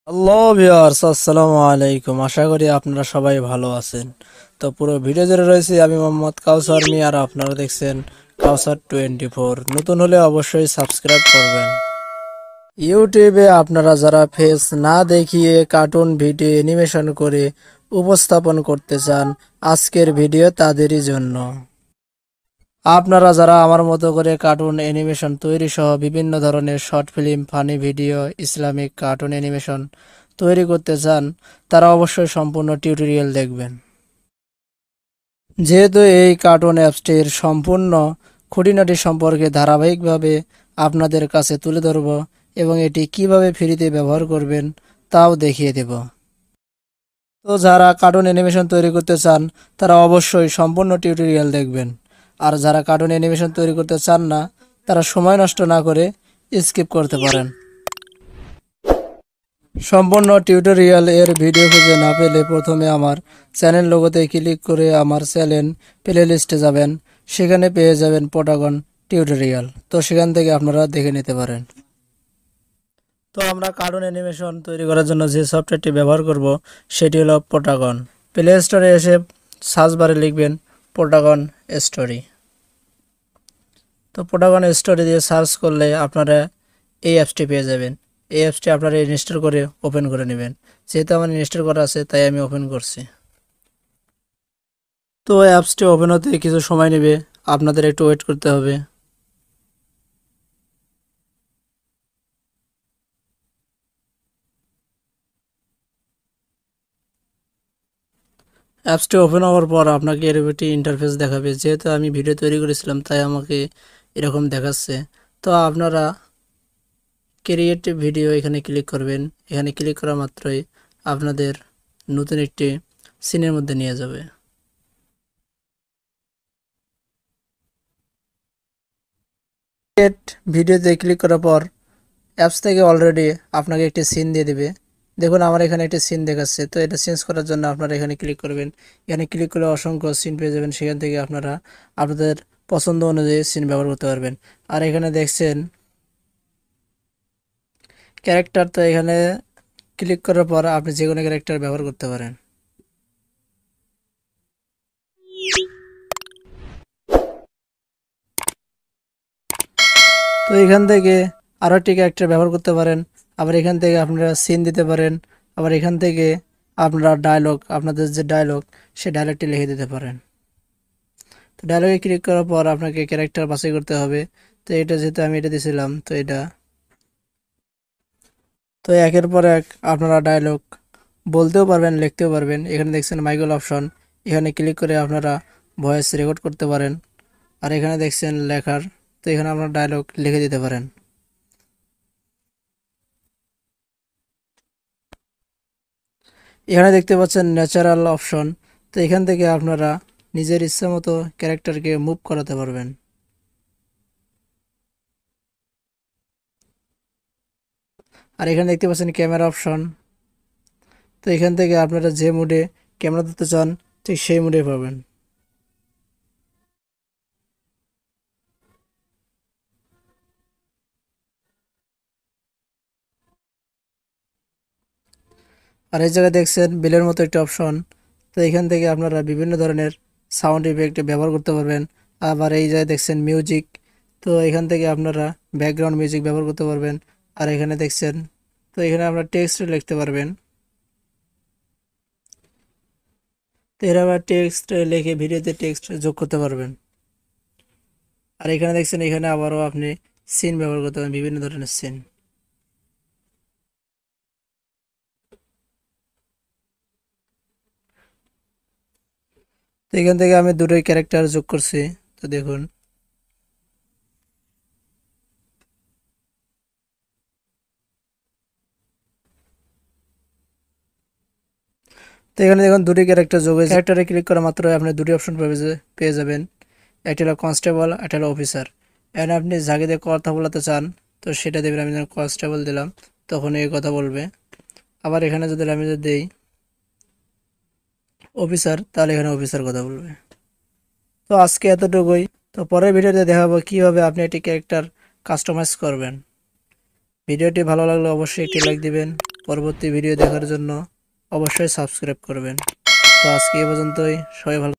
Hello viewers, আসসালামু আলাইকুম। আশা করি আপনারা সবাই ভালো আছেন। তো পুরো ভিডিও জুড়ে রয়েছে আমি মোহাম্মদ কাউসার মিয়া, আর আপনারা দেখছেন কাউসার 24। নতুন হলে অবশ্যই সাবস্ক্রাইব করবেন। ইউটিউবে আপনারা যারা ফেস না দেখিয়ে কার্টুন ভিডিও অ্যানিমেশন করে উপস্থাপন করতে চান, আজকের ভিডিও তাদেরই জন্য। আপনারা যারা আমার মতো করে কার্টুন অ্যানিমেশন তৈরি সহ বিভিন্ন ধরনের short film, funny video, Islamic cartoon animation তৈরি করতে চান, তারা অবশ্যই সম্পূর্ণ টিউটোরিয়াল দেখবেন। যেহেতু এই কার্টুন অ্যাপসটির সম্পূর্ণ খুঁটিনাটি সম্পর্কে ধারাবাহিকভাবে আপনাদের কাছে তুলে ধরব এবং এটি কিভাবে ফ্রিতে ব্যবহার করবেন তাও দেখিয়ে দেব। তো যারা কার্টুন অ্যানিমেশন তৈরি করতে চান তারা অবশ্যই সম্পূর্ণ টিউটোরিয়াল দেখবেন। আর যারা কার্টুন অ্যানিমেশন তৈরি করতে চান না, তারা সময় নষ্ট না করে স্কিপ করতে পারেন। সম্পূর্ণ টিউটোরিয়াল এর ভিডিও খুঁজে না পেলে প্রথমে আমার চ্যানেল লোগোতে ক্লিক করে আমার চ্যানেল প্লে লিস্টে যাবেন। সেখানে পেয়ে যাবেন পটাগন টিউটোরিয়াল। তো সেখান থেকে আপনারা দেখে নিতে পারেন। তো আমরা কার্টুন অ্যানিমেশন তৈরি করার জন্য যে সফটওয়্যারটি ব্যবহার করব সেটি হলো পটাগন। প্লে স্টোরে এসে সার্চ বারে লিখবেন পটাগন স্টোরি। তো পটাগন স্টোরি দিয়ে সার্চ করলে আপনারা এই অ্যাপসটি পেয়ে যাবেন। এই অ্যাপসটি আপনারা ইনস্টল করে ওপেন করে নেবেন। যেহেতু আমার ইনস্টল করা আছে তাই আমি ওপেন করছি। তো অ্যাপসটি ওপেন হতে কিছু সময় নেবে, আপনাদের একটু ওয়েট করতে হবে। অ্যাপসটি ওপেন হওয়ার পর আপনাকে এরকম একটি ইন্টারফেস দেখাবে। যেহেতু আমি ভিডিও তৈরি করেছিলাম তাই আমাকে এরকম দেখাচ্ছে। তো আপনারা ক্রিয়েটিভ ভিডিও এখানে ক্লিক করবেন। এখানে ক্লিক করা মাত্রই আপনাদের নতুন একটি সিনের মধ্যে নিয়ে যাবে। ক্রিয়েট ভিডিওতে ক্লিক করার পর অ্যাপস থেকে অলরেডি আপনাকে একটি সিন দিয়ে দেবে। দেখুন আমার এখানে একটি সিন দেখাচ্ছে। তো এটা চেঞ্জ করার জন্য আপনারা এখানে ক্লিক করবেন। এখানে ক্লিক করলে অসংখ্য সিন পেয়ে যাবেন। সেখান থেকে আপনারা আপনাদের পছন্দ অনুযায়ী সিন ব্যবহার করতে পারবেন। আর এখানে দেখছেন ক্যারেক্টার। তো এখানে ক্লিক করার পর আপনি যে কোনো ক্যারেক্টার ব্যবহার করতে পারেন। তো এখান থেকে আরও একটি ক্যারেক্টার ব্যবহার করতে পারেন। আবার এখান থেকে আপনারা সিন দিতে পারেন। আবার এখান থেকে আপনারা ডায়লগ, আপনাদের যে ডায়লগ সে ডায়লগটি লিখে দিতে পারেন। তো ডায়লগে ক্লিক করার পর আপনাকে ক্যারেক্টার বাছাই করতে হবে। তো এটা যেহেতু আমি এটা দিয়েছিলাম, তো এটা তো একের পর এক আপনারা ডায়লগ বলতেও পারবেন, লিখতেও পারবেন। এখানে দেখছেন মাইক্রো অপশন, এখানে ক্লিক করে আপনারা ভয়েস রেকর্ড করতে পারেন। আর এখানে দেখছেন লেখার, তো এখানে আপনারা ডায়লগ লিখে দিতে পারেন। এখানে দেখতে পাচ্ছেন ন্যাচারাল অপশন। তো এখান থেকে আপনারা নিজের ইচ্ছা মতো ক্যারেক্টারকে মুভ করাতে পারবেন। আর এখানে দেখতে পাচ্ছেন ক্যামেরা অপশন। তো এখান থেকে আপনারা যে মুডে ক্যামেরা ধরতে চান ঠিক সেই মুডে পাবেন। আর এই জায়গায় দেখছেন বেলের মতো একটা অপশন। তো এখান থেকে আপনারা বিভিন্ন ধরনের সাউন্ড ইফেক্ট ব্যবহার করতে পারবেন। আবার এই জায়গায় দেখছেন মিউজিক। তো এখান থেকে আপনারা ব্যাকগ্রাউন্ড মিউজিক ব্যবহার করতে পারবেন। আর এখানে দেখছেন, তো এখানে আপনারা টেক্সট লিখতে পারবেন। তো এর আবার টেক্সট লিখে ভিডিওতে টেক্সট যোগ করতে পারবেন। আর এখানে দেখছেন, এখানে আবারও আপনি সিন ব্যবহার করতে পারেন, বিভিন্ন ধরনের সিন। তো এখান থেকে আমি দুটোই ক্যারেক্টার যোগ করছি। তো দেখুন, তো এখানে দেখুন দুটি ক্যারেক্টার যোগ হয়েছে। ক্যারেক্টারে ক্লিক করা মাত্র আপনি দুটি অপশন পেয়ে যাবেন। একটা হলো কনস্টেবল, একটা হলো অফিসার। এখানে আপনি যাকে দিয়ে কথা বলাতে চান তো সেটা দেবেন। আমি যখন কনস্টেবল দিলাম তখন এই কথা বলবে। আবার এখানে যদি আমি যদি দিই অফিসার, তাহলে এখানে অফিসার কথা বলবে। তো আজকে এতটুকুই। তো পরের ভিডিওতে দেখাবো কিভাবে আপনি একটি ক্যারেক্টার কাস্টমাইজ করবেন। ভিডিওটি ভালো লাগলে অবশ্যই একটি লাইক দিবেন। পরবর্তী ভিডিও দেখার জন্য অবশ্যই সাবস্ক্রাইব করবেন। তো আজকে এ পর্যন্তই, সবাই ভালো